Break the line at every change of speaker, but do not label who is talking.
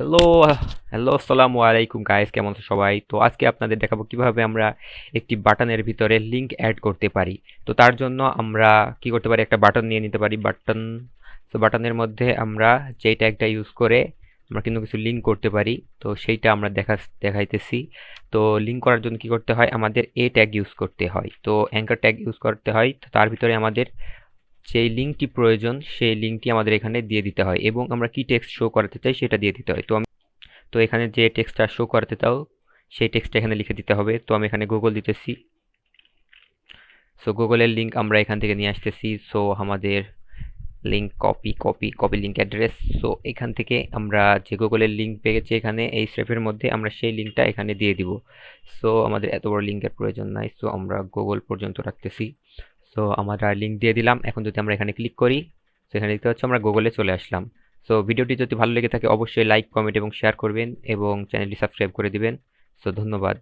Hello, hello, আসসালামু আলাইকুম guys, কেমন আছো সবাই? তো আজকে আপনাদের দেখাবো কিভাবে আমরা একটি বাটনের ভিতরে লিংক অ্যাড করতে পারি। তো তার জন্য আমরা কি করতে পারি, একটা বাটন নিয়ে নিতে পারি। তো বাটনের মধ্যে আমরা যেই ট্যাগটা ইউজ করে আমরা কিন্তু কিছু লিংক করতে পারি। তো সেইটা আমরা দেখাইতেছি। তো লিংক করার জন্য কি করতে হয়, আমাদের এ ট্যাগ ইউজ করতে হয়, তো অ্যাঙ্কার ট্যাগ ইউজ করতে হয়। তো তার ভিতরে আমাদের যেই লিঙ্কটি প্রয়োজন সেই লিঙ্কটি আমাদের এখানে দিয়ে দিতে হয় এবং আমরা কি টেক্সট শো করাতে চাই সেটা দিয়ে দিতে হয়। তো এখানে যে টেক্সটটা শো করাতে চাও সেই টেক্সটটা এখানে লিখে দিতে হবে। তো আমি এখানে গুগল দিতেছি। সো গুগলের লিঙ্ক আমরা এখান থেকে নিয়ে আসতেছি। সো আমাদের link copy link address. So এখান থেকে আমরা যে গুগলের লিঙ্ক পেয়েছি এখানে এই স্টেপের মধ্যে আমরা সেই লিঙ্কটা এখানে দিয়ে দিব। সো আমাদের এত বড় লিঙ্কের প্রয়োজন নাই, সো আমরা গুগল পর্যন্ত রাখতেছি। সো আমরা লিঙ্ক দিয়ে দিলাম। এখন যদি আমরা এখানে ক্লিক করি, তো এখানে দেখতে পাচ্ছি আমরা গুগলে চলে আসলাম। সো ভিডিওটি যদি ভালো লেগে থাকে অবশ্যই লাইক, কমেন্ট এবং শেয়ার করবেন এবং চ্যানেলটি সাবস্ক্রাইব করে দিবেন। সো ধন্যবাদ।